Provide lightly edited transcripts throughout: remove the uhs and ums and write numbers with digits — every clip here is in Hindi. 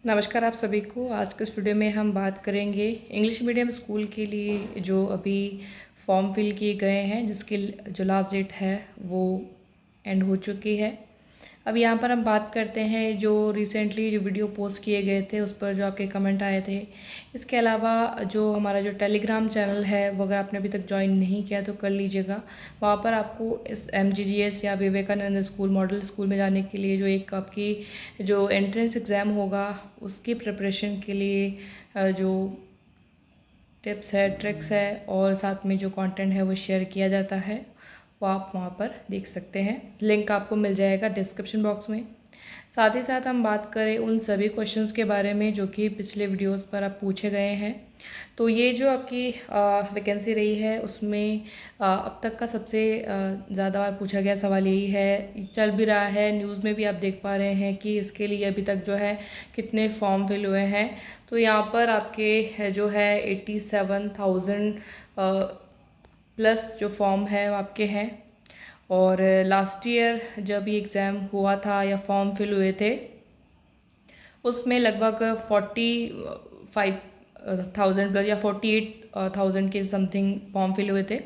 नमस्कार आप सभी को। आज के इस वीडियो में हम बात करेंगे इंग्लिश मीडियम स्कूल के लिए जो अभी फॉर्म फिल किए गए हैं, जिसकी जो लास्ट डेट है वो एंड हो चुकी है। अब यहाँ पर हम बात करते हैं जो रिसेंटली जो वीडियो पोस्ट किए गए थे उस पर जो आपके कमेंट आए थे। इसके अलावा जो हमारा जो टेलीग्राम चैनल है वो अगर आपने अभी तक ज्वाइन नहीं किया तो कर लीजिएगा। वहाँ पर आपको इस MGGS या विवेकानंद स्कूल मॉडल स्कूल में जाने के लिए जो एक आपकी जो एंट्रेंस एग्ज़ाम होगा उसकी प्रिपरेशन के लिए जो टिप्स है, ट्रिक्स है और साथ में जो कंटेंट है वो शेयर किया जाता है, वो आप वहाँ पर देख सकते हैं। लिंक आपको मिल जाएगा डिस्क्रिप्शन बॉक्स में। साथ ही साथ हम बात करें उन सभी क्वेश्चंस के बारे में जो कि पिछले वीडियोस पर आप पूछे गए हैं। तो ये जो आपकी वैकेंसी रही है उसमें अब तक का सबसे ज़्यादा बार पूछा गया सवाल यही है, चल भी रहा है, न्यूज़ में भी आप देख पा रहे हैं कि इसके लिए अभी तक जो है कितने फॉर्म फिल हुए हैं। तो यहाँ पर आपके जो है 87,000 प्लस जो फॉर्म है वो आपके हैं। और लास्ट ईयर जब ये एग्ज़ाम हुआ था या फॉर्म फिल हुए थे उसमें लगभग 45,000 प्लस या 48,000 के समथिंग फॉर्म फिल हुए थे।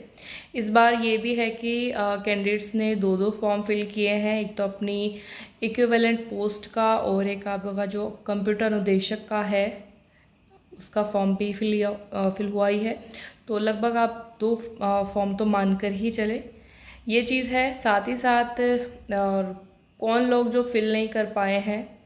इस बार ये भी है कि कैंडिडेट्स ने दो फॉर्म फिल किए हैं, एक तो अपनी इक्विवेलेंट पोस्ट का और एक आपका जो कंप्यूटर अनुदेशक का है उसका फॉर्म भी फिल हुआ ही है। तो लगभग आप दो फॉर्म तो मानकर ही चले, ये चीज़ है। साथ ही साथ कौन लोग जो फिल नहीं कर पाए हैं,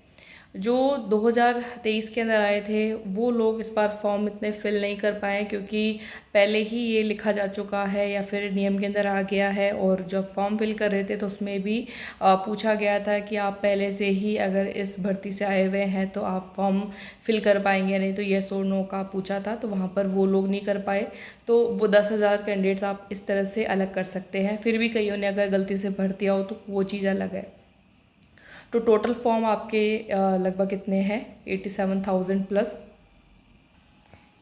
जो 2023 के अंदर आए थे वो लोग इस बार फॉर्म इतने फिल नहीं कर पाए क्योंकि पहले ही ये लिखा जा चुका है या फिर नियम के अंदर आ गया है। और जब फॉर्म फिल कर रहे थे तो उसमें भी पूछा गया था कि आप पहले से ही अगर इस भर्ती से आए हुए हैं तो आप फॉर्म फिल कर पाएंगे, नहीं तो येस और नो का पूछा था, तो वहाँ पर वो लोग नहीं कर पाए। तो वो 10,000 कैंडिडेट्स आप इस तरह से अलग कर सकते हैं। फिर भी कईयों ने अगर गलती से भर दिया हो तो वो चीज़ अलग है। तो टोटल फॉर्म आपके लगभग कितने हैं, 87,000 प्लस।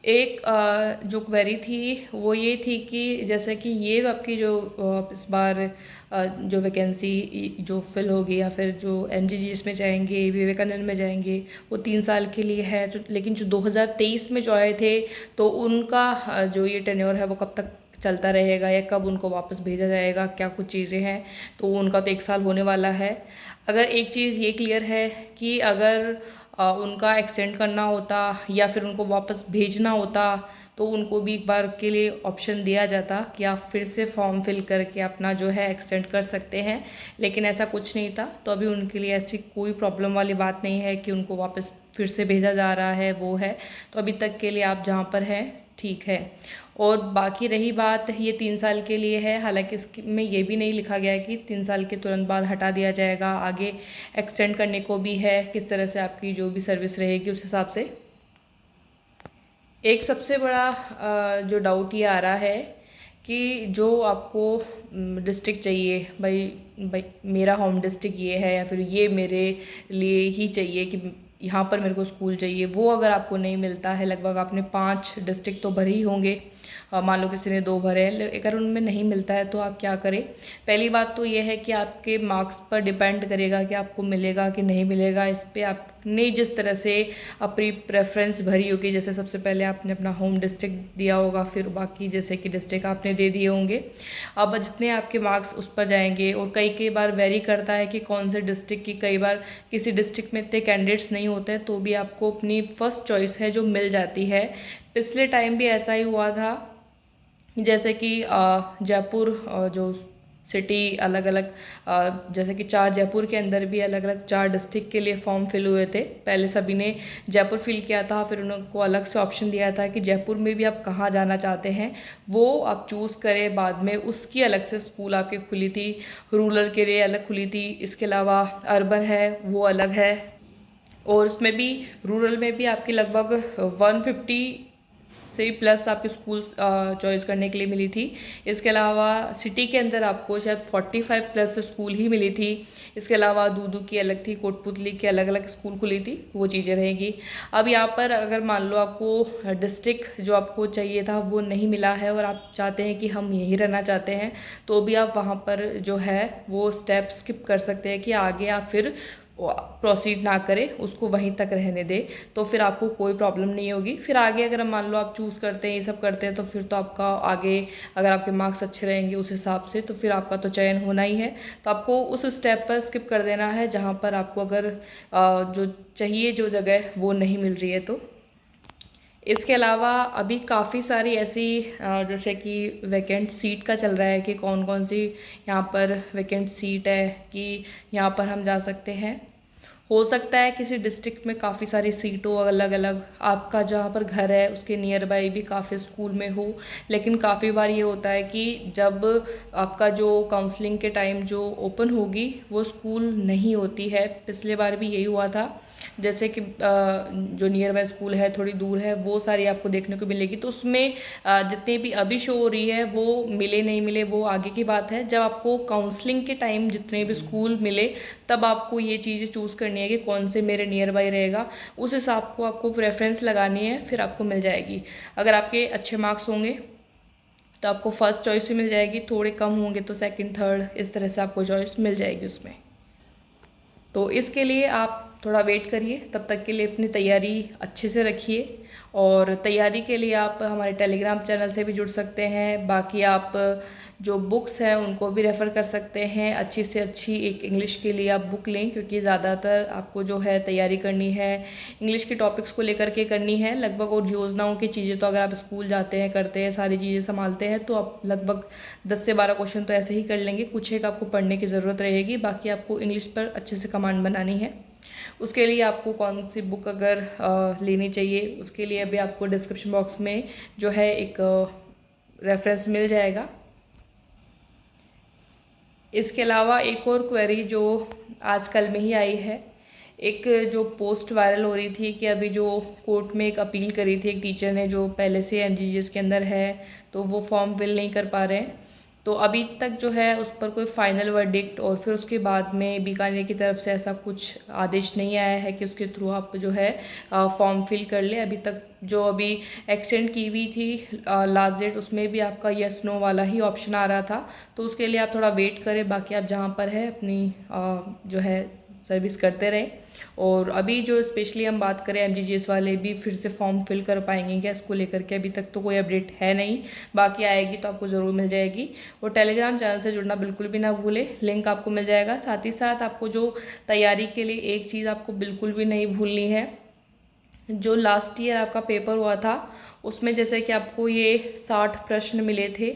एक जो क्वेरी थी वो ये थी कि जैसे कि ये आपकी जो इस बार जो वैकेंसी जो फिल होगी या फिर जो MGGS में जाएंगे, विवेकानंद में जाएंगे, वो 3 साल के लिए है। जो लेकिन जो 2023 में जो आए थे तो उनका जो ये टेन्योर है वो कब तक चलता रहेगा या कब उनको वापस भेजा जाएगा, क्या कुछ चीज़ें हैं। तो उनका तो 1 साल होने वाला है। अगर एक चीज़ ये क्लियर है कि अगर उनका एक्सटेंड करना होता या फिर उनको वापस भेजना होता तो उनको भी एक बार के लिए ऑप्शन दिया जाता कि आप फिर से फॉर्म फिल करके अपना जो है एक्सटेंड कर सकते हैं, लेकिन ऐसा कुछ नहीं था। तो अभी उनके लिए ऐसी कोई प्रॉब्लम वाली बात नहीं है कि उनको वापस फिर से भेजा जा रहा है, वो है। तो अभी तक के लिए आप जहाँ पर हैं ठीक है। और बाकी रही बात ये 3 साल के लिए है, हालांकि इसमें ये भी नहीं लिखा गया है कि 3 साल के तुरंत बाद हटा दिया जाएगा, आगे एक्सटेंड करने को भी है, किस तरह से आपकी जो भी सर्विस रहेगी उस हिसाब से। एक सबसे बड़ा जो डाउट ये आ रहा है कि जो आपको डिस्ट्रिक्ट चाहिए, भाई मेरा होम डिस्ट्रिक्ट ये है या फिर ये मेरे लिए ही चाहिए कि यहाँ पर मेरे को स्कूल चाहिए, वो अगर आपको नहीं मिलता है, लगभग आपने 5 डिस्ट्रिक्ट तो भरे ही होंगे, मान लो किसी ने 2 भरे हैं, अगर उनमें नहीं मिलता है तो आप क्या करें। पहली बात तो ये है कि आपके मार्क्स पर डिपेंड करेगा कि आपको मिलेगा कि नहीं मिलेगा। इस पर आपने जिस तरह से अपनी प्रेफरेंस भरी होगी, जैसे सबसे पहले आपने अपना होम डिस्ट्रिक्ट दिया होगा, फिर बाकी जैसे कि डिस्ट्रिक्ट आपने दे दिए होंगे। अब जितने आपके मार्क्स उस पर जाएंगे, और कई बार वेरी करता है कि कौन से डिस्ट्रिक्ट की, कई बार किसी डिस्ट्रिक्ट में इतने कैंडिडेट्स नहीं होते हैं तो भी आपको अपनी फर्स्ट चॉइस है जो मिल जाती है। पिछले टाइम भी ऐसा ही हुआ था, जैसे कि जयपुर जो सिटी अलग अलग, जैसे कि 4 जयपुर के अंदर भी अलग अलग 4 डिस्ट्रिक्ट के लिए फॉर्म फिल हुए थे। पहले सभी ने जयपुर फिल किया था, फिर उनको अलग से ऑप्शन दिया था कि जयपुर में भी आप कहाँ जाना चाहते हैं वो आप चूज़ करें। बाद में उसकी अलग से स्कूल आपकी खुली थी, रूरल के लिए अलग खुली थी, इसके अलावा अर्बन है वो अलग है। और उसमें भी रूरल में भी आपकी लगभग 150 से भी प्लस आपके स्कूल्स चॉइस करने के लिए मिली थी। इसके अलावा सिटी के अंदर आपको शायद 45 प्लस स्कूल ही मिली थी। इसके अलावा दूदू की अलग थी, कोटपुतली की अलग अलग स्कूल खुली थी, वो चीज़ें रहेंगी। अब यहाँ पर अगर मान लो आपको डिस्ट्रिक्ट जो आपको चाहिए था वो नहीं मिला है और आप चाहते हैं कि हम यहीं रहना चाहते हैं, तो भी आप वहाँ पर जो है वो स्टेप स्किप कर सकते हैं कि आगे आप फिर प्रोसीड ना करे, उसको वहीं तक रहने दे, तो फिर आपको कोई प्रॉब्लम नहीं होगी। फिर आगे अगर मान लो आप चूज़ करते हैं, ये सब करते हैं, तो फिर तो आपका आगे अगर आपके मार्क्स अच्छे रहेंगे उस हिसाब से, तो फिर आपका तो चयन होना ही है। तो आपको उस स्टेप पर स्किप कर देना है जहाँ पर आपको अगर जो चाहिए जो जगह वो नहीं मिल रही है। तो इसके अलावा अभी काफ़ी सारी ऐसी जैसे कि वैकेंट सीट का चल रहा है कि कौन कौन सी यहाँ पर वैकेंट सीट है कि यहाँ पर हम जा सकते हैं। हो सकता है किसी डिस्ट्रिक्ट में काफ़ी सारी सीटों अलग अलग, आपका जहाँ पर घर है उसके नियर बाई भी काफ़ी स्कूल में हो, लेकिन काफ़ी बार ये होता है कि जब आपका जो काउंसलिंग के टाइम जो ओपन होगी वो स्कूल नहीं होती है। पिछले बार भी यही हुआ था, जैसे कि जो नियर बाय स्कूल है थोड़ी दूर है वो सारी आपको देखने को मिलेगी। तो उसमें जितने भी अभी शो हो रही है वो मिले नहीं मिले वो आगे की बात है। जब आपको काउंसलिंग के टाइम जितने भी स्कूल मिले तब आपको ये चीज़ें चूज़ करनी है कि कौन से मेरे नियर बाय रहेगा, उस हिसाब को आपको प्रेफरेंस लगानी है, फिर आपको मिल जाएगी। अगर आपके अच्छे मार्क्स होंगे तो आपको फर्स्ट चॉइस ही मिल जाएगी, थोड़े कम होंगे तो सेकंड थर्ड, इस तरह से आपको चॉइस मिल जाएगी उसमें। तो इसके लिए आप थोड़ा वेट करिए, तब तक के लिए अपनी तैयारी अच्छे से रखिए। और तैयारी के लिए आप हमारे टेलीग्राम चैनल से भी जुड़ सकते हैं। बाकी आप जो बुक्स हैं उनको भी रेफ़र कर सकते हैं। अच्छी से अच्छी एक इंग्लिश के लिए आप बुक लें, क्योंकि ज़्यादातर आपको जो है तैयारी करनी है इंग्लिश के टॉपिक्स को लेकर के करनी है लगभग। और योजनाओं की चीज़ें तो अगर आप स्कूल जाते हैं करते हैं सारी चीज़ें संभालते हैं तो आप लगभग 10 से 12 क्वेश्चन तो ऐसे ही कर लेंगे। कुछ एक आपको पढ़ने की ज़रूरत रहेगी, बाकी आपको इंग्लिश पर अच्छे से कमांड बनानी है। उसके लिए आपको कौन सी बुक अगर लेनी चाहिए उसके लिए अभी आपको डिस्क्रिप्शन बॉक्स में जो है एक रेफरेंस मिल जाएगा। इसके अलावा एक और क्वेरी जो आजकल में ही आई है, एक जो पोस्ट वायरल हो रही थी कि अभी जो कोर्ट में एक अपील करी थी एक टीचर ने जो पहले से एमजीजीएस के अंदर है तो वो फॉर्म फिल नहीं कर पा रहे हैं। तो अभी तक जो है उस पर कोई फाइनल वर्डिक्ट और फिर उसके बाद में बीकानेर की तरफ से ऐसा कुछ आदेश नहीं आया है कि उसके थ्रू आप जो है फॉर्म फिल कर ले। अभी तक जो अभी एक्सटेंड की हुई थी लास्ट डेट उसमें भी आपका येस नो वाला ही ऑप्शन आ रहा था, तो उसके लिए आप थोड़ा वेट करें। बाकी आप जहाँ पर है अपनी जो है सर्विस करते रहें। और अभी जो स्पेशली हम बात करें एमजीजीएस वाले भी फिर से फॉर्म फिल कर पाएंगे क्या इसको लेकर के, अभी तक तो कोई अपडेट है नहीं, बाकी आएगी तो आपको ज़रूर मिल जाएगी। और टेलीग्राम चैनल से जुड़ना बिल्कुल भी ना भूलें, लिंक आपको मिल जाएगा। साथ ही साथ आपको जो तैयारी के लिए एक चीज़ आपको बिल्कुल भी नहीं भूलनी है, जो लास्ट ईयर आपका पेपर हुआ था उसमें जैसे कि आपको ये 60 प्रश्न मिले थे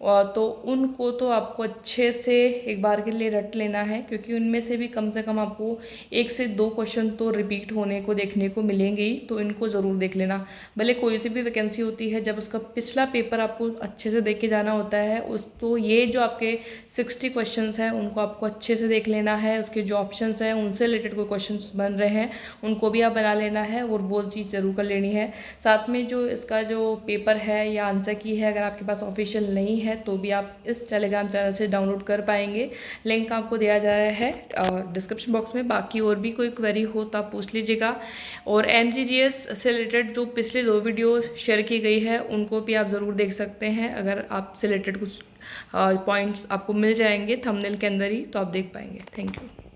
और तो उनको तो आपको अच्छे से एक बार के लिए रट लेना है, क्योंकि उनमें से भी कम से कम आपको 1 से 2 क्वेश्चन तो रिपीट होने को देखने को मिलेंगे ही, तो इनको ज़रूर देख लेना। भले कोई सी भी वैकेंसी होती है जब उसका पिछला पेपर आपको अच्छे से देख के जाना होता है उस तो ये जो आपके 60 क्वेश्चंस हैं उनको आपको अच्छे से देख लेना है। उसके जो ऑप्शंस हैं उनसे रिलेटेड कोई क्वेश्चंस बन रहे हैं उनको भी आप बना लेना है और वो चीज़ ज़रूर कर लेनी है। साथ में जो इसका जो पेपर है या आंसर की है अगर आपके पास ऑफिशियल नहीं है तो भी आप इस टेलीग्राम चैनल से डाउनलोड कर पाएंगे। लिंक आपको दिया जा रहा है डिस्क्रिप्शन बॉक्स में। बाकी और भी कोई क्वेरी हो तो आप पूछ लीजिएगा। और एमजीजीएस से रिलेटेड जो पिछले 2 वीडियो शेयर की गई है उनको भी आप ज़रूर देख सकते हैं। अगर आपसे रिलेटेड कुछ पॉइंट्स आपको मिल जाएंगे थंबनेल के अंदर ही तो आप देख पाएंगे। Thank you.